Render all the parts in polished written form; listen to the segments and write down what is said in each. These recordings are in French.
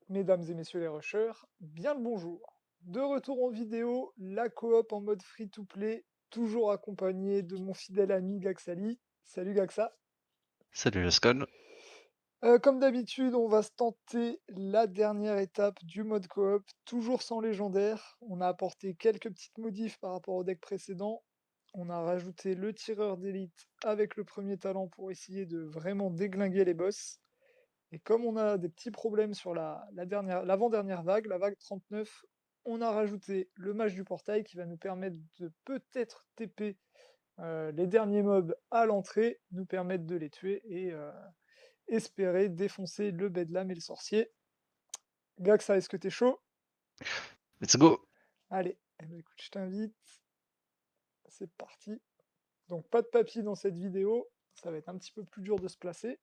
Mesdames et messieurs les rushers, bien le bonjour. De retour en vidéo, la coop en mode free-to-play, toujours accompagné de mon fidèle ami Gaxali. Salut Gaxa. Salut Jascon. Comme d'habitude, on va se tenter la dernière étape du mode coop, toujours sans légendaire. On a apporté quelques petites modifs par rapport au deck précédent. On a rajouté le tireur d'élite avec le premier talent pour essayer de vraiment déglinguer les boss. Et comme on a des petits problèmes sur l'avant-dernière vague, la vague 39, on a rajouté le mage du portail qui va nous permettre de peut-être TP les derniers mobs à l'entrée, nous permettre de les tuer et espérer défoncer le bedlam et le sorcier. Gaxa, est-ce que t'es chaud? Let's go. Allez, eh ben, écoute, je t'invite, c'est parti. Donc pas de papier dans cette vidéo, ça va être un petit peu plus dur de se placer.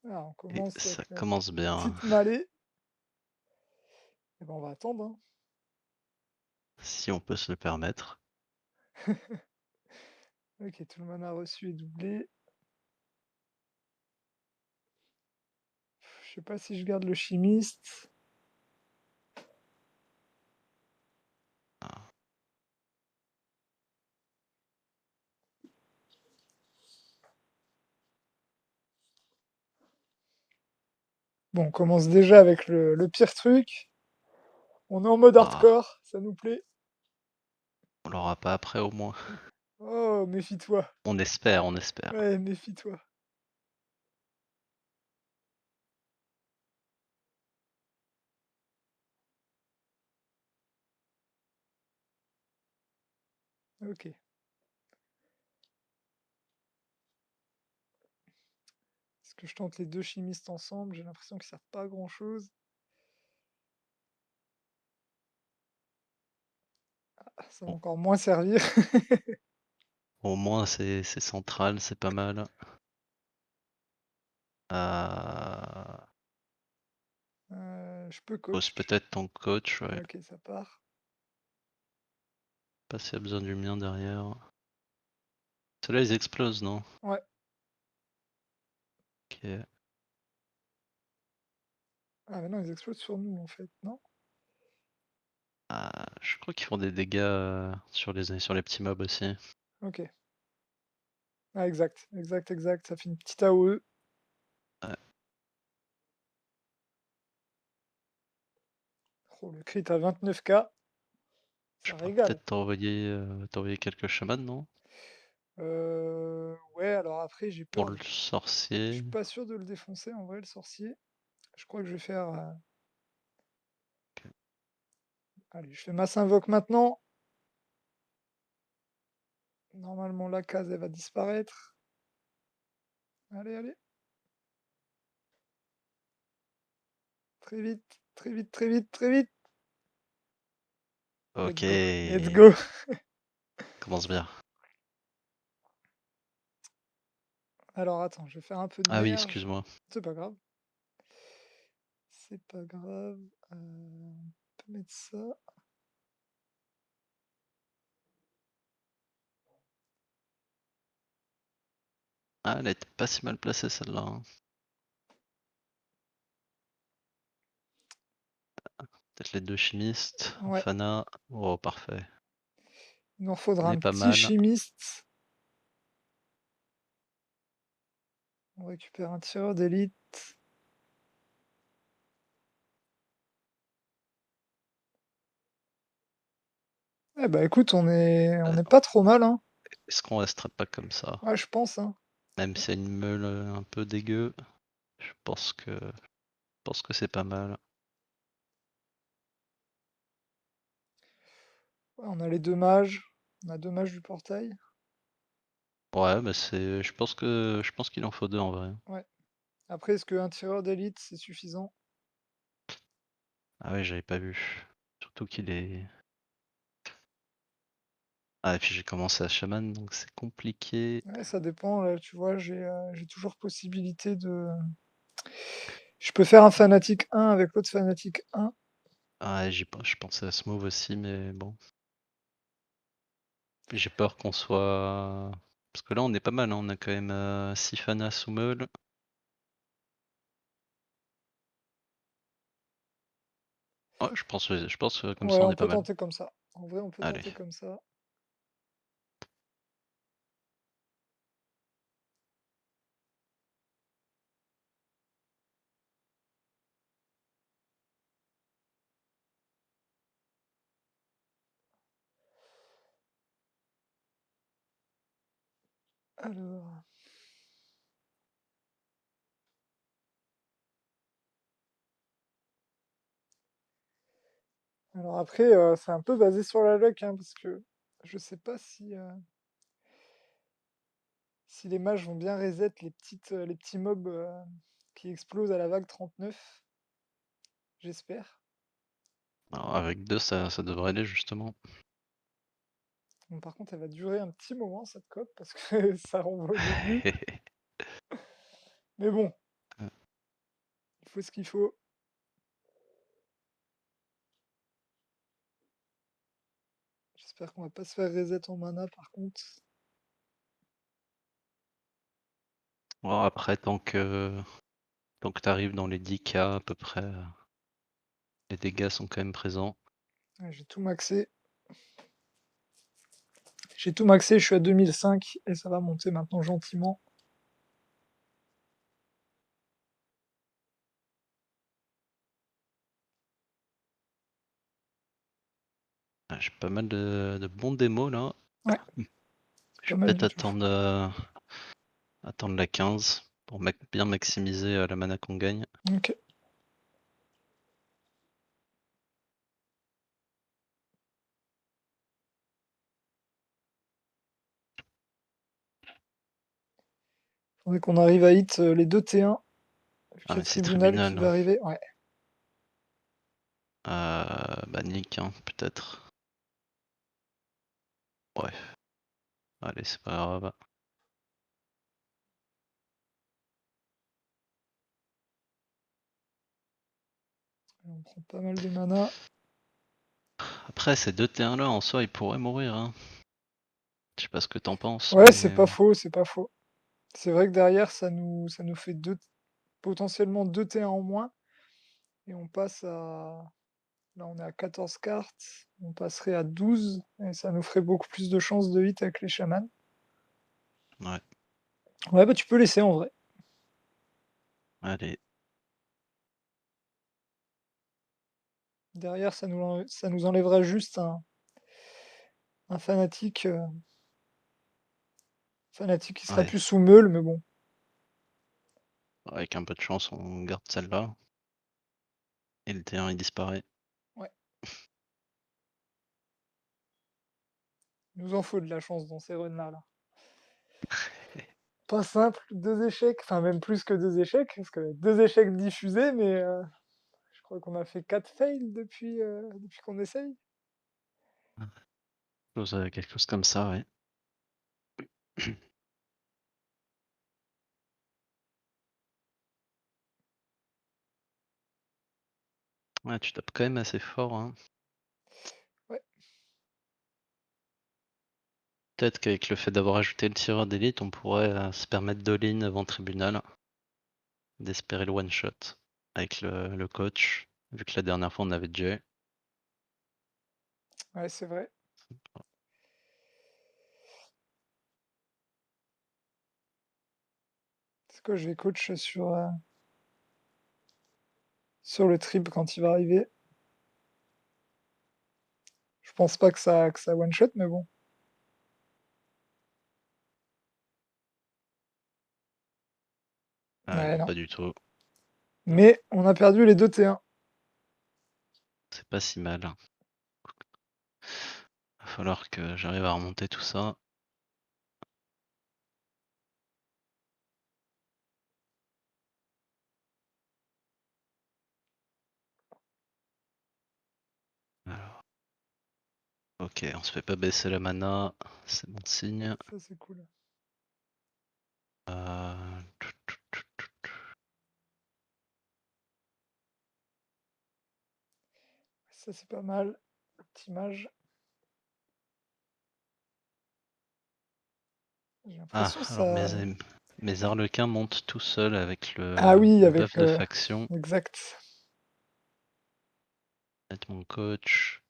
Alors, on Et commence ça avec la commence bien. petite Malée. Et ben, on va attendre, hein. Si on peut se le permettre. Ok, tout le mana reçu est doublé. Je sais pas si je garde le chimiste. Ah, Bon, on commence déjà avec le pire truc. On est en mode ah, hardcore, ça nous plaît. on l'aura pas après au moins. Oh, méfie-toi. On espère, on espère. Ouais, méfie-toi. Ok. Est-ce que je tente les deux chimistes ensemble? J'ai l'impression qu'ils servent pas à grand-chose. Ah, ça va Bon, encore moins servir. au moins c'est central, c'est pas mal. Je peux Pose coach. peut-être ton coach, ouais. Ok, ça part. Pas s'il y a besoin du mien derrière. Ceux-là ils explosent, non? Ouais. Ok. Ah, mais non, ils explosent sur nous, en fait, non? Ah, je crois qu'ils font des dégâts sur les petits mobs aussi. Ok. Ah, exact, exact, exact. Ça fait une petite AOE. Ouais. Oh, le crit à 29K. Je Ça pourrais régale. peut-être t'envoyer quelques chamans, non? Ouais, alors après, j'ai Pour peur. le Je sorcier. suis pas sûr de le défoncer en vrai, le sorcier. Je crois que je vais faire. Allez, je fais masse invoque maintenant. Normalement, la case, elle va disparaître. Allez, allez. Très vite, très vite, très vite, très vite. Ok. Let's go, let's go. Commence bien. Alors, attends, je vais faire un peu de Ah oui, merge. excuse-moi. C'est pas grave. C'est pas grave. On peut mettre ça. Ah, elle était pas si mal placée celle-là, hein. Peut-être les deux chimistes. Ouais, Fana. Oh, parfait. il nous On faudra est un pas petit mal. chimiste. On récupère un tireur d'élite. Eh bah écoute, on est pas trop mal, hein. Est-ce qu'on resterait pas comme ça? Ouais, je pense, hein. Même s'il y a une meule un peu dégueu, je pense que c'est pas mal. Ouais, on a les deux mages. On a deux mages du portail. Ouais, bah je pense qu'il en faut deux en vrai. Ouais. Après, est-ce qu'un tireur d'élite, c'est suffisant? Ah ouais, j'avais pas vu. Surtout qu'il est. Ah, et puis j'ai commencé à chaman, donc c'est compliqué. Ouais, ça dépend, là, tu vois, j'ai toujours possibilité de... Je peux faire un fanatique 1 avec l'autre fanatique 1. Ah, ouais, je pensais à ce move aussi, mais bon. J'ai peur qu'on soit. Parce que là, on est pas mal, hein, on a quand même 6 sous meule. Ouais, je pense comme Ouais, ça, on on est pas peut mal. tenter comme ça. En vrai, on peut tenter Allez. comme ça. Alors, alors après, c'est un peu basé sur la luck, hein, parce que je sais pas si les mages vont bien reset les petits mobs qui explosent à la vague 39. J'espère. Alors avec 2, ça devrait aller justement. Bon, par contre, elle va durer un petit moment cette coop parce que ça renvoie au début. Mais bon, il faut ce qu'il faut. J'espère qu'on va pas se faire reset en mana par contre. Bon, après, tant que t'arrives dans les 10K à peu près, les dégâts sont quand même présents. Ouais, j'ai tout maxé. J'ai tout maxé, je suis à 2005 et ça va monter maintenant gentiment. Ah, j'ai pas mal de bons démos là. Ouais, Je pas vais mal peut-être du tout. attendre la 15 pour bien maximiser la mana qu'on gagne. Ok. Faudrait qu'on arrive à hit les deux T1, vu Ah qu'il y a mais c'est Tribunal qui tribunal. va arriver. Ouais, Bah nique, hein, peut-être. Ouais, allez, c'est pas grave. on prend pas mal de mana. Après, ces deux T1 là, en soi, ils pourraient mourir. Hein. Je sais pas ce que t'en penses, Ouais, c'est mais pas faux, c'est pas faux. C'est vrai que derrière, ça nous fait potentiellement 2 T1 en moins. Et on passe à. Là, on est à 14 cartes. On passerait à 12. Et ça nous ferait beaucoup plus de chances de hit avec les chamans. ouais, Ouais, bah tu peux laisser en vrai. allez. Derrière, ça nous enlèvera juste un fanatique qui sera Ouais, plus sous meule, mais bon. avec un peu de chance, on garde celle-là. Et le T1 il disparaît. Ouais, il nous en faut de la chance dans ces runs-là. Là. Pas simple, 2 échecs, enfin même plus que 2 échecs, parce que 2 échecs diffusés, mais je crois qu'on a fait 4 fails depuis qu'on essaye. Quelque chose comme ça, ouais. Ouais, tu tapes quand même assez fort. Hein. Ouais, Peut-être qu'avec le fait d'avoir ajouté le tireur d'élite, on pourrait se permettre d'all-in avant tribunal, d'espérer le one-shot avec le coach, vu que la dernière fois on avait Jay. ouais, c'est vrai. C'est quoi, je vais coach sur le trip quand il va arriver. Je pense pas que ça one shot, mais bon. Ah, Ouais, non. pas du tout. Mais on a perdu les 2 T1. C'est pas si mal. Va falloir que j'arrive à remonter tout ça. Alors, ok, on se fait pas baisser la mana, c'est bon signe. Ça, c'est cool. Euh, Ça, c'est pas mal. Le petit mage. J'ai Ah, l'impression alors ça mes arlequins montent tout seuls avec ah oui, le avec, buff de faction. exact. Mettre mon coach.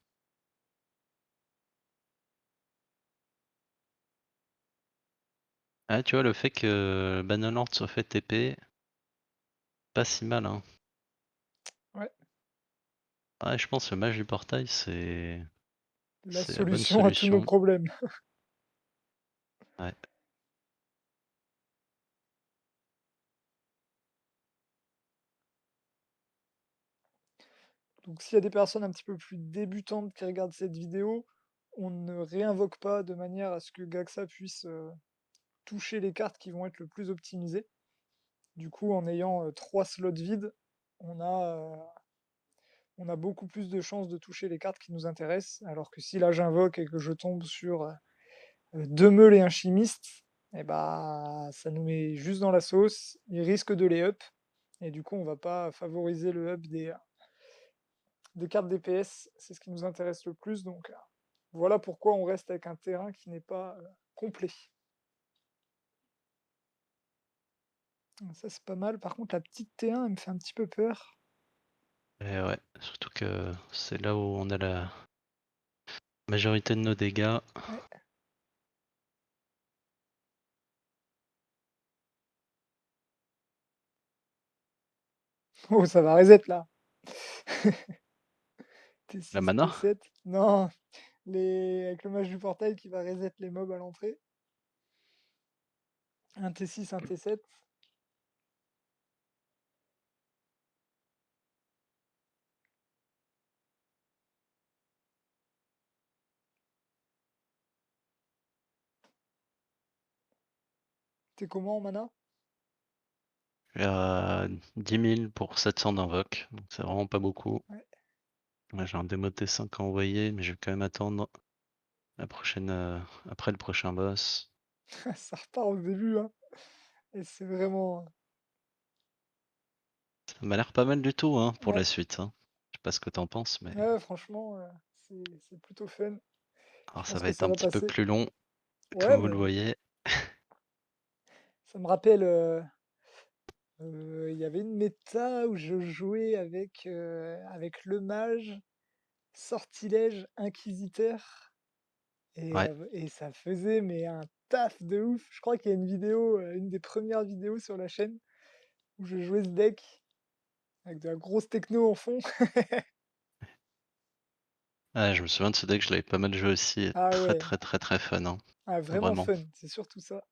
Ah, tu vois, le fait que Bannerlord soit fait TP, pas si mal, hein. Ouais, Ouais, je pense que le mage du portail, la c'est la bonne solution à tous nos solution. problèmes. Ouais. Donc s'il y a des personnes un petit peu plus débutantes qui regardent cette vidéo, on ne réinvoque pas de manière à ce que Gaxa puisse, toucher les cartes qui vont être le plus optimisées. Du coup, en ayant, 3 slots vides, on a, on a beaucoup plus de chances de toucher les cartes qui nous intéressent. Alors que si là j'invoque et que je tombe sur, 2 meules et un chimiste, et bah, ça nous met juste dans la sauce. Ils risquent de les up et du coup, on va pas favoriser le up des cartes DPS, c'est ce qui nous intéresse le plus, donc voilà pourquoi on reste avec un terrain qui n'est pas, complet. Ça, c'est pas mal. Par contre, la petite T1, elle me fait un petit peu peur. Et ouais, surtout que c'est là où on a la majorité de nos dégâts. Ouais. Oh, ça va reset là. La T6, mana? T7. Non, avec le mage du portail qui va reset les mobs à l'entrée. Un T6, un T7. T'es comment en mana? Je suis à 10 000 pour 700 d'invoque, donc c'est vraiment pas beaucoup. Ouais. Là, j'ai un démo T5 à envoyer, mais je vais quand même attendre la prochaine, après le prochain boss. Ça repart au début, hein. Et c'est vraiment. Ça m'a l'air pas mal du tout, hein, pour Ouais, la suite, hein. Je sais pas ce que t'en penses, mais ouais, franchement, c'est plutôt fun. Je alors ça pense va que être ça un va petit peu passer. plus long, Ouais, comme vous le mais voyez. ça me rappelle, il y avait une méta où je jouais avec le mage, sortilège, inquisiteur Ouais. et ça faisait mais un taf de ouf. Je crois qu'il y a une vidéo, une des premières vidéos sur la chaîne où je jouais ce deck avec de la grosse techno en fond. Ah, je me souviens de ce deck, je l'avais pas mal joué aussi. Ah Très ouais, très très très fun, hein. ah vraiment Vraiment. fun, c'est surtout ça.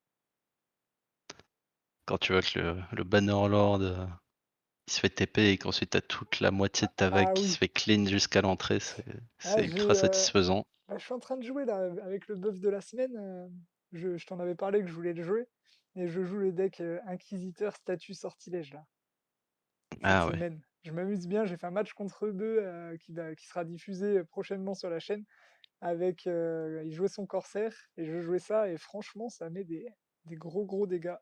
Quand tu vois que le Bannerlord, il se fait TP et qu'ensuite t'as toute la moitié de ta vague Ah qui se oui, fait clean jusqu'à l'entrée, ah c'est ultra satisfaisant. bah, je suis en train de jouer là avec le buff de la semaine, je t'en avais parlé que je voulais le jouer et je joue le deck, inquisiteur statue sortilège là. Cette Ah ouais. semaine. Je m'amuse bien, j'ai fait un match contre eux 2 qui sera diffusé, prochainement sur la chaîne avec, il jouait son corsaire et je jouais ça et franchement ça met des gros, gros dégâts.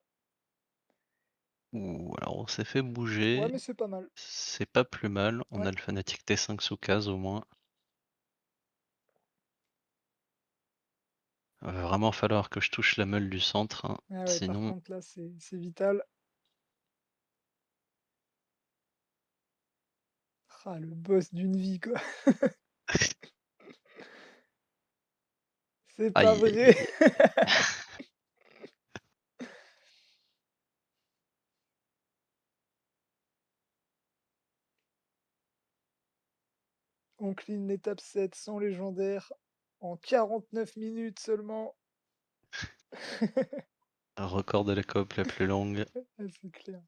Ouh, alors on s'est fait Ouais, bouger, mais c'est pas mal. c'est pas plus mal. On Ouais, a le fanatique T5 sous case au moins. Va vraiment falloir que je touche la meule du centre, hein. ah ouais, par Sinon, contre là c'est vital. Ah le boss d'une vie quoi. C'est pas aïe aïe vrai! aïe. On clean l'étape 7 sans légendaire en 49 minutes seulement. Record de la coop la plus longue. Ah, c'est clair.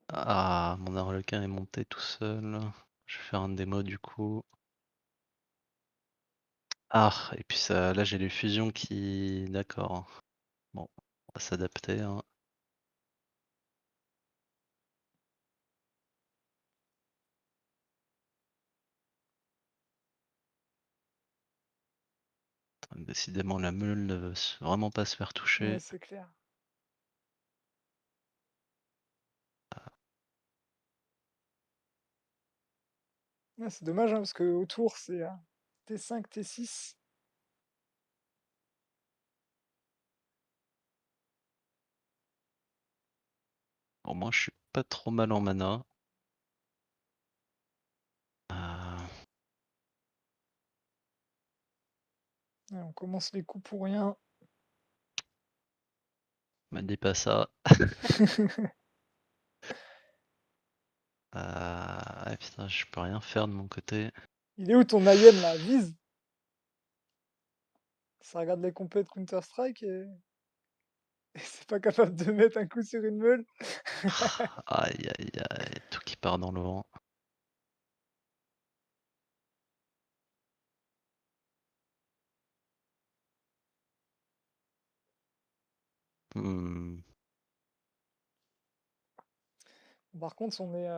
Ah, mon arlequin est monté tout seul. Je vais faire un démo du coup. Ah, et puis ça, là j'ai les fusions qui... D'accord. Bon, on va s'adapter, hein. Décidément, la meule ne veut vraiment pas se faire Ouais, toucher. c'est clair. Ouais, c'est dommage, hein, parce qu'autour c'est, T5, T6. Au moins, je suis pas trop mal en mana. Euh, Ouais, on commence les coups pour rien. me dis pas ça. Ouais, putain, je peux rien faire de mon côté. Il est où ton IM là? Vise! Ça regarde les compètes Counter-Strike et c'est pas capable de mettre un coup sur une meule. Aïe, aïe, aïe, tout qui part dans le vent. Hmm, Par contre, on est.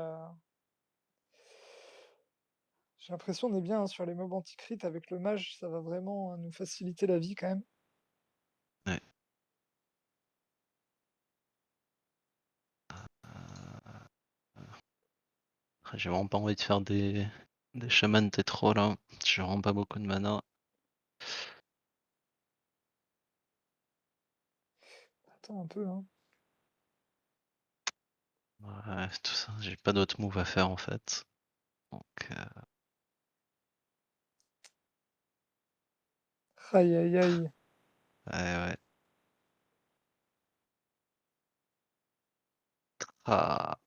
J'ai l'impression on est bien hein, sur les mobs anti-crit avec le mage, ça va vraiment nous faciliter la vie quand même. ouais. Euh, J'ai vraiment pas envie de faire des chamans tétro là. J'ai vraiment pas beaucoup de mana. Attends un peu, hein. Ouais, tout ça, j'ai pas d'autres moves à faire en fait. Donc, Aïe aïe aïe. ouais, ouais. Ah,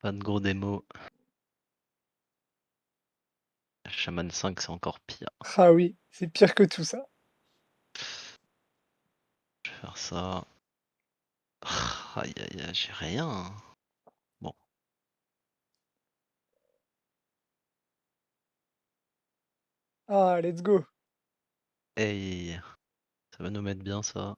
pas de gros démos. Shaman 5, c'est encore pire. Ah oui, c'est pire que tout ça. Je vais faire ça. Aïe, aïe, aïe, j'ai rien. Bon, Ah, let's go. hey, ça va nous mettre bien ça.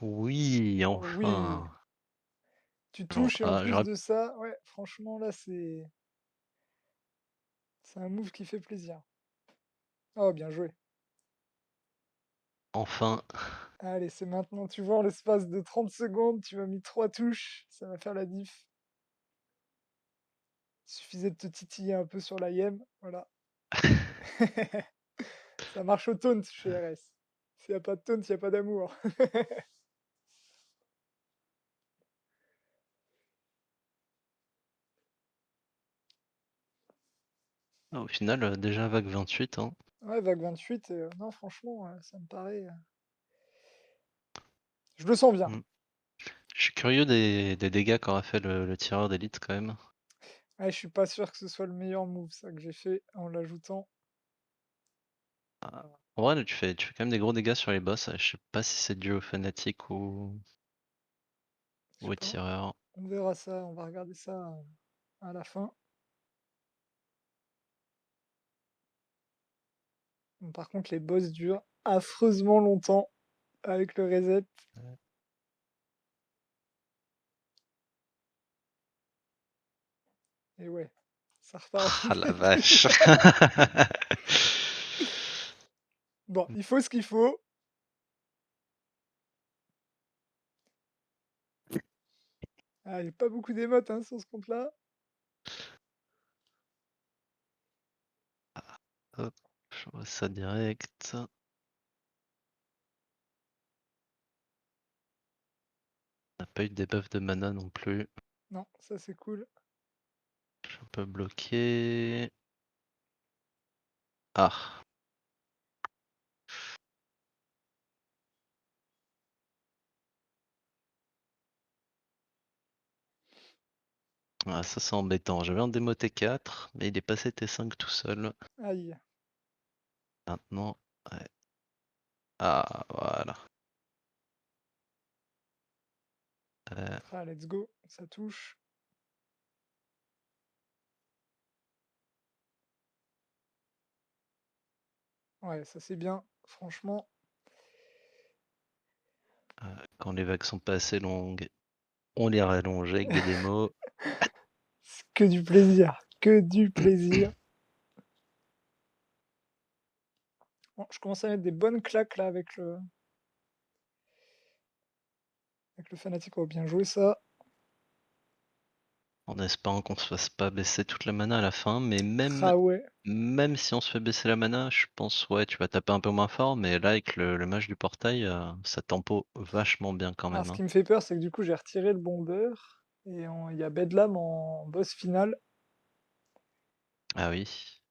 Oui, Oh oui. enfin. Tu Genre, touches et en plus de ça, ouais, franchement là c'est un move qui fait plaisir. Oh, bien joué. enfin. Allez, c'est maintenant, tu vois, en l'espace de 30 secondes, tu m'as mis 3 touches, ça va faire la diff. Il suffisait de te titiller un peu sur la yem, voilà. Ça marche au taunt chez RS. S'il n'y a pas de taunt, il n'y a pas d'amour. Au final, déjà vague 28, hein. Ouais, vague 28, non, franchement, ça me paraît. Je le sens bien. Mm. Je suis curieux des dégâts qu'aura fait le tireur d'élite quand même. Ouais, je suis pas sûr que ce soit le meilleur move, ça, que j'ai fait en l'ajoutant. Ah, en vrai, là, tu fais quand même des gros dégâts sur les boss. Je sais pas si c'est dû aux fanatiques Je ou sais aux pas. tireurs. On verra ça, on va regarder ça à la fin. Bon, par contre, les boss durent affreusement longtemps avec le reset. Et ouais, ça repart au Ah la début. vache. Bon, il faut ce qu'il faut. Ah, il n'y a pas beaucoup d'émotes hein, sur ce compte-là. Hop, je vois ça direct. On n'a pas eu de debuff de mana non plus. Non, ça c'est cool. Je suis un peu bloqué. Ah, ah, ça c'est embêtant. J'avais un démo T4, mais il est passé T5 tout seul. Aïe. Maintenant, ouais. Ah, voilà. Euh, Ah, let's go, ça touche. Ouais, ça c'est bien, franchement. quand les vagues sont pas assez longues, on les rallonge avec des démos. C'est que du plaisir, que du plaisir. Bon, je commence à mettre des bonnes claques là avec le fanatique. Oh, bien joué ça. en espérant qu'on se fasse pas baisser toute la mana à la fin, mais même Ah ouais. même si on se fait baisser la mana, je pense, ouais, tu vas taper un peu moins fort, mais là avec le mage du portail, ça tempo vachement bien quand Alors même, ce hein. qui me fait peur, c'est que du coup, j'ai retiré le bomber et il y a Bedlam en boss final. Ah oui,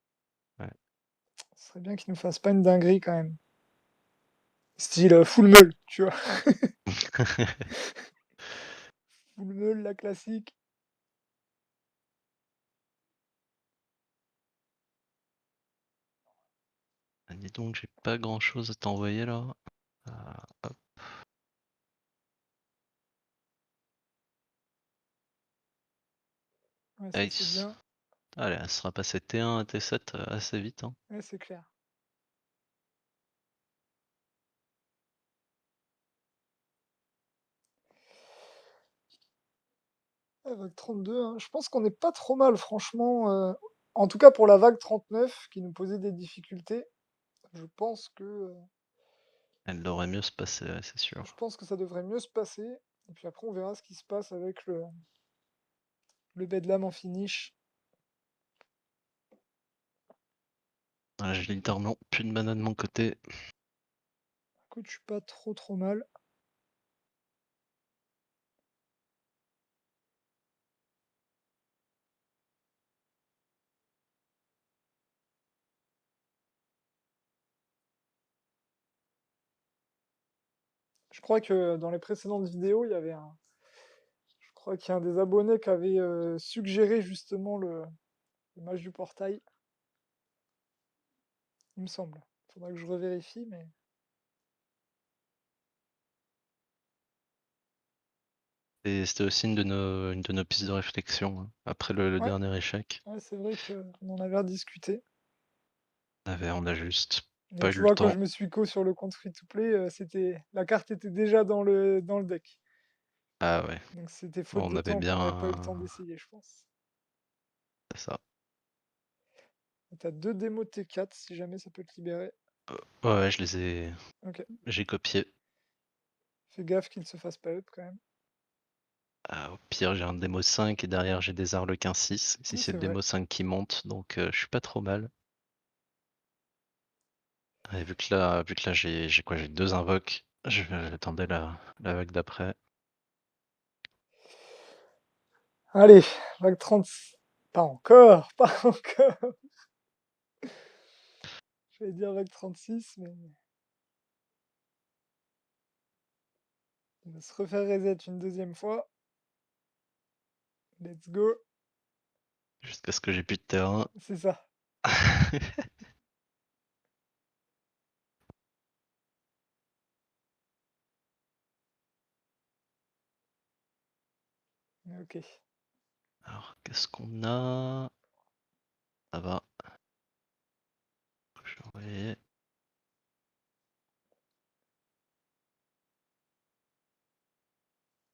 ouais. Ce serait bien qu'il nous fasse pas une dinguerie quand même. Style full meul, tu vois. Full meul, la classique. Ah dis donc, j'ai pas grand chose à t'envoyer là. Hop, Ouais, ça c'est Ace. bien. Allez, elle sera passée T1 à T7 assez vite, hein. Ouais, c'est clair. Ouais, vague 32, hein. Je pense qu'on n'est pas trop mal, franchement. En tout cas pour la vague 39 qui nous posait des difficultés. Je pense que, Elle devrait mieux se passer, ouais, c'est je sûr. pense que ça devrait mieux se passer. Et puis après, on verra ce qui se passe avec le Bedlam en finish. Ah, j'ai littéralement plus de mana de mon côté. Écoute, je suis pas trop mal. Je crois que dans les précédentes vidéos, il y avait je crois qu'il y a un des abonnés qui avait suggéré justement le match du portail, il me semble. Faudra que je revérifie, mais Et c'était aussi une de nos pistes de réflexion, hein, après le ouais, dernier échec. ouais, c'est vrai qu'on en avait rediscuté. On a juste Mais pas eu tu le vois, quand temps. je me suis co sur le compte free-to-play, la carte était déjà dans le deck. Ah ouais, Donc c'était faute on de avait temps qu'on n'avait pas eu le bien. temps d'essayer, je pense. C'est ça. T'as deux démos T4 si jamais ça peut te libérer. Ouais, ouais, je les ai. Ok. J'ai copié. Fais gaffe qu'il se fasse pas up quand même. Ah, au pire, j'ai un démo 5 et derrière j'ai des Arlequins 6. Si Oui, c'est c'est le vrai. démo 5 qui monte, donc je suis pas trop mal. Et vu que là j'ai quoi? J'ai deux invoques. J'attendais la vague d'après. Allez, vague 30. Pas encore, pas encore. J'allais dire vague 36, mais il va se refaire reset une deuxième fois. Let's go. Jusqu'à ce que j'ai plus de terrain. C'est ça. Ok. Alors, qu'est-ce qu'on a? Ça va. Je vais envoyer.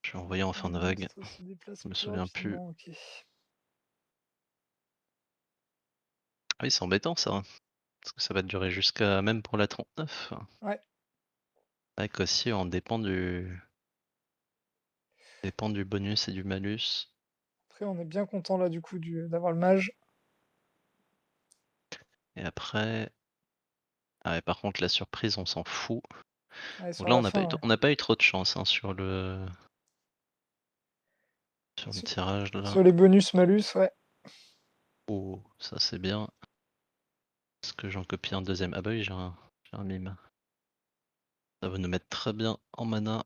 Je vais envoyer en fin Le de vague. monstre se déplace Je me plus souviens plus. rapidement, ok. Ah oui, c'est embêtant ça, hein, parce que ça va durer jusqu'à même pour la 39. Ouais, Ouais, qu'aussi on dépend du bonus et du malus. après on est bien content là du coup d'avoir le mage. Et après. Ah ouais, par contre la surprise on s'en fout. Allez, Donc sur là la fin, ouais. on n'a pas eu trop de chance, hein, sur le Sur, tirage là. sur les bonus malus, ouais. Oh, ça c'est bien. Est-ce que j'en copie un deuxième? Ah bah oui, j'ai un mime. Ça va nous mettre très bien en mana.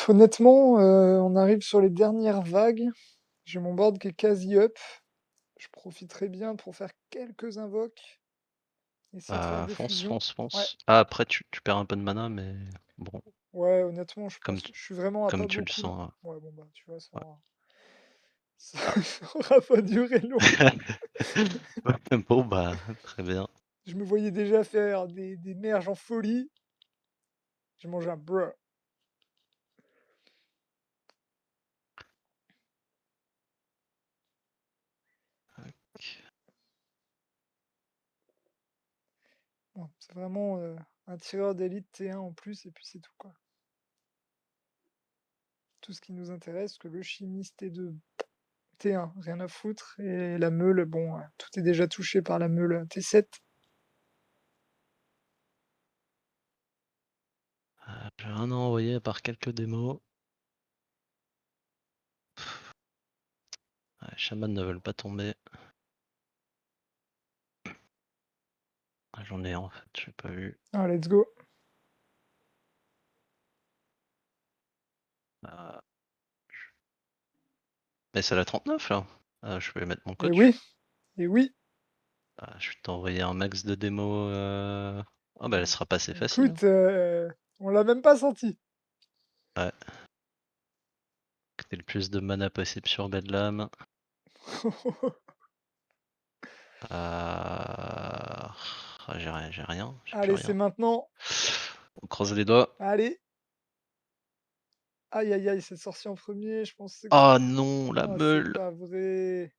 Honnêtement, on arrive sur les dernières vagues. J'ai mon board qui est quasi up. Je profiterai bien pour faire quelques invoques. Essayer de faire Bah des fonce, fusions. fonce, Ouais, fonce. Ah après tu perds un peu de mana, mais bon, ouais, honnêtement, je comme pense. tu, Je suis vraiment à comme pas tu le beaucoup là. sens, hein. Ouais, bon, bah, tu vois, ça Ouais. aura, ça Ah. ça aura pas duré longtemps. Bon bah très bien. Je me voyais déjà faire des merges en folie. J'ai mangé un bruh. Bon, c'est vraiment un tireur d'élite T1 en plus, et puis c'est tout, quoi. tout ce qui nous intéresse, que le chimiste T2, T1, rien à foutre, et la meule, bon, tout est déjà touché par la meule T7. J'ai rien à envoyer à part quelques démos. Ouais, Shaman ne veulent pas tomber. J'en ai en fait, j'ai pas vu. Ah, let's go. Euh, Mais c'est la 39 là. Je vais mettre mon Et coach. oui, et oui. Je vais t'envoyer un max de démos. Ah bah elle sera pas assez facile, hein. Écoute, on l'a même pas senti. Ouais. Que t'aies le plus de mana possible sur Bedlam. J'ai rien, j'ai plus Allez, c'est rien. maintenant. On croise les doigts. Allez. Aïe, aïe, aïe, c'est sorti en premier, je pense que c'est... Oh non, la Oh, c'est meule. pas vrai.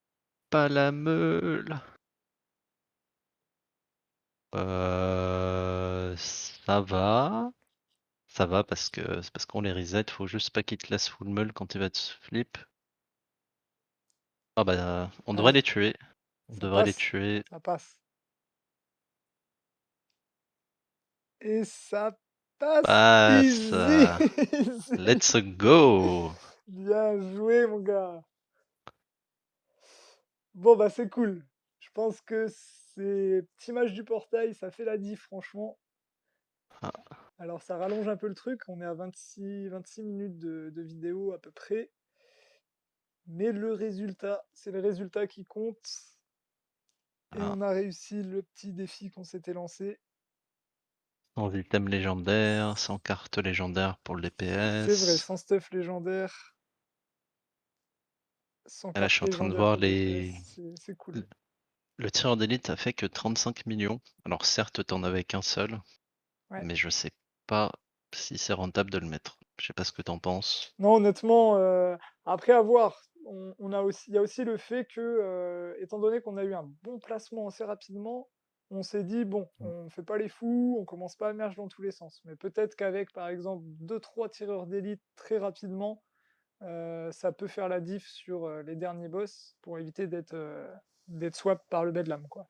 Pas la meule. Ça va. Ça va parce que c'est parce qu'on les reset. Faut juste pas qu'ils te laissent full meule quand il va te flip. Ah bah, on devrait Allez, les tuer. On ça devrait les passe. tuer. Ça passe. Et ça passe Passe. easy. Let's go. Bien joué, mon gars. Bon, bah, c'est cool. Je pense que ces petits matchs du portail, ça fait la diff, franchement. Ah, Alors, ça rallonge un peu le truc. On est à 26 minutes de vidéo à peu près. Mais le résultat, c'est le résultat qui compte. Et ah. on a réussi le petit défi qu'on s'était lancé. Sans item légendaire, sans carte légendaire pour le C'est vrai, DPS. sans stuff légendaire, sans Et là, je carte suis en train de légendaire voir pour le DPS, c'est cool. le tireur d'élite a fait que 35 millions. Alors certes, t'en avais qu'un seul, Ouais. mais je sais pas si c'est rentable de le mettre. Je sais pas ce que t'en penses. Non, honnêtement, après avoir, on a aussi, il y a aussi le fait que, étant donné qu'on a eu un bon placement assez rapidement, on s'est dit, bon, Mm. on fait pas les fous, on commence pas à merge dans tous les sens. Mais peut-être qu'avec, par exemple, deux trois tireurs d'élite très rapidement, ça peut faire la diff sur les derniers boss pour éviter d'être swap par le bedlam, quoi.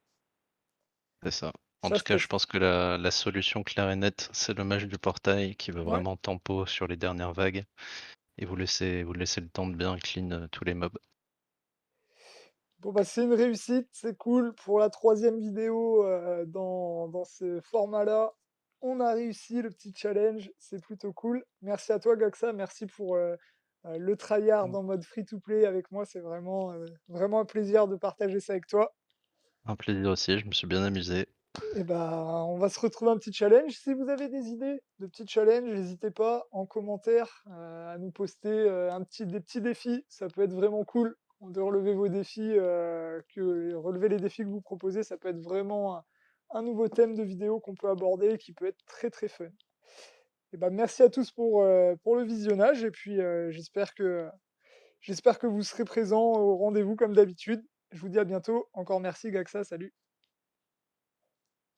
C'est ça. En Ça tout se cas, je teste. pense que la solution claire et nette, c'est le match du portail qui veut Ouais. vraiment tempo sur les dernières vagues et vous laissez le temps de bien clean tous les mobs. Bon, bah, c'est une réussite, c'est cool. Pour la troisième vidéo dans ce format-là, on a réussi le petit challenge, c'est plutôt cool. Merci à toi, Gaxa, merci pour le tryhard Mm. en mode free-to-play avec moi. C'est vraiment un plaisir de partager ça avec toi. Un plaisir aussi, je me suis bien amusé. Et bah, on va se retrouver un petit challenge. Si vous avez des idées de petits challenges, n'hésitez pas en commentaire à nous poster des petits défis. Ça peut être vraiment cool de relever vos défis, relever les défis que vous proposez. Ça peut être vraiment un nouveau thème de vidéo qu'on peut aborder et qui peut être très très fun. Et bah, merci à tous pour le visionnage et puis j'espère que vous serez présents au rendez-vous comme d'habitude. Je vous dis à bientôt. Encore merci Gaxa, salut.